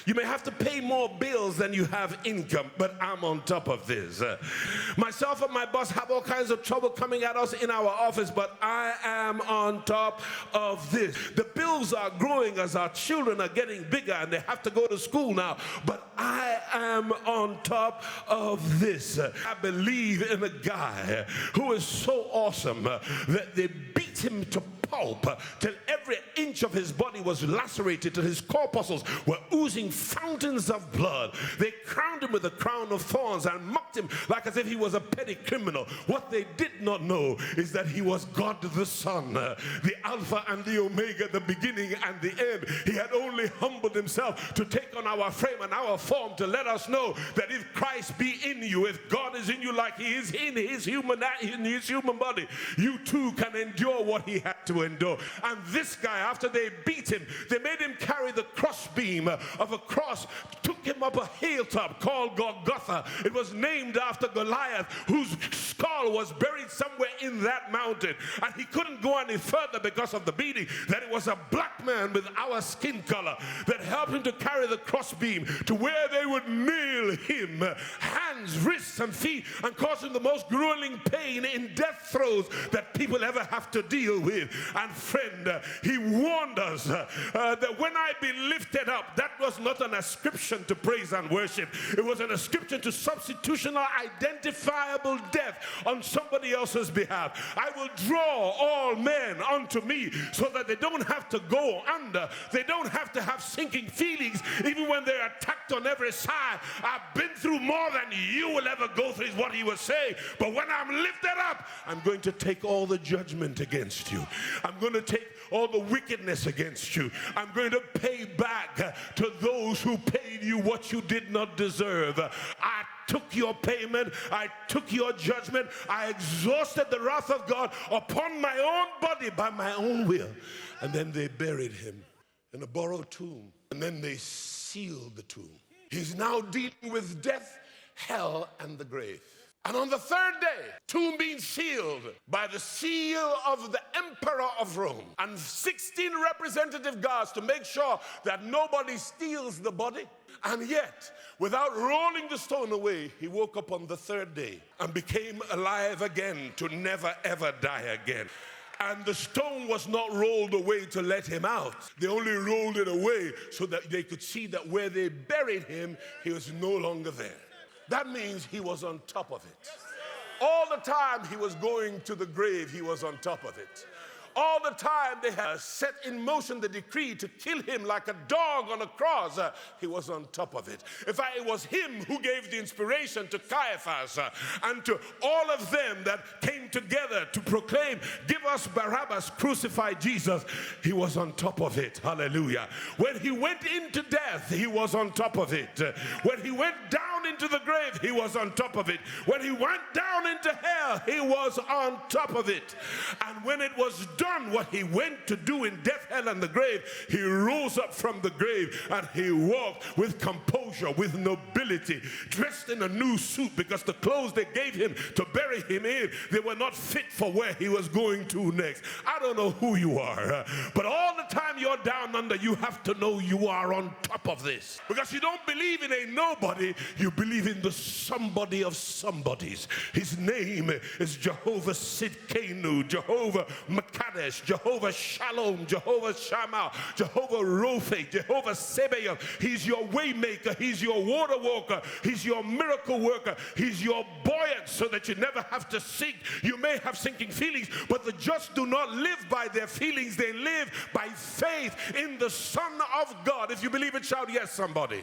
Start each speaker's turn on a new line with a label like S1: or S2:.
S1: You may have to pay more bills than you have income, but I'm on top of this. Myself and my boss have all kinds of trouble coming at us in our office, but I am on top of this. The bills are growing as our children are getting bigger and they have to go to school now, but I am on top of this. I believe in a guy who is so awesome that they beat him to pulp till every inch of his body was lacerated, till his corpuscles were oozing fountains of blood. They crowned him with a crown of thorns and mocked him like as if he was a petty criminal. What they did not know is that he was God the Son, the Alpha and the Omega, the beginning and the end. He had only humbled himself to take on our frame and our form to let us know that if Christ be in you, if God is in you like he is in his human body, you too can endure what he had to endure. And this guy, after they beat him, they made him carry the crossbeam of a cross, took him up a hilltop called Golgotha. It was named after Goliath, whose skull was buried somewhere in that mountain. And he couldn't go any further because of the beating, that it was a black man with our skin color that helped him to carry the crossbeam to where they would nail him, hands, wrists, and feet, and cause him the most grueling pain in death throes that people ever have to deal with. And friend, he warned us that when I be lifted up, that was not an ascription to praise and worship. It was an ascription to substitutional identifiable death on somebody else's behalf. I will draw all men unto me so that they don't have to go under. They don't have to have sinking feelings even when they're attacked on every side. I've been through more than you will ever go through, is what he was saying. But when I'm lifted up, I'm going to take all the judgment against you. I'm going to take all the wickedness against you. I'm going to pay back to those who paid you what you did not deserve. I took your payment. I took your judgment. I exhausted the wrath of God upon my own body by my own will. And then they buried him in a borrowed tomb. And then they sealed the tomb. He's now dealing with death, hell, and the grave. And on the third day, tomb being sealed by the seal of the Emperor of Rome and 16 representative guards to make sure that nobody steals the body. And yet, without rolling the stone away, he woke up on the third day and became alive again to never ever die again. And the stone was not rolled away to let him out. They only rolled it away so that they could see that where they buried him, he was no longer there. That means he was on top of it. All the time he was going to the grave, he was on top of it. All the time they had set in motion the decree to kill him like a dog on a cross, he was on top of it. In fact, it was him who gave the inspiration to Caiaphas and to all of them that came together to proclaim, give us Barabbas, crucify Jesus. He was on top of it. Hallelujah. When he went into death, he was on top of it. When he went down into the grave, he was on top of it. When he went down into hell, he was on top of it. And when it was done what he went to do in death, hell, and the grave, he rose up from the grave and he walked with composure, with nobility, dressed in a new suit, because the clothes they gave him to bury him in, they were not fit for where he was going to next. I don't know who you are, but all the time you're down under, you have to know you are on top of this, because you don't believe in a nobody, you believe in the somebody of somebodies. His name is Jehovah Sidkenu, Jehovah Makkah, Jehovah Shalom, Jehovah Shammah, Jehovah Rophe, Jehovah Sabaoth. He's your way maker, he's your water walker, he's your miracle worker, he's your buoyant so that you never have to sink. You may have sinking feelings, but the just do not live by their feelings, they live by faith in the Son of God. If you believe it, shout yes, somebody.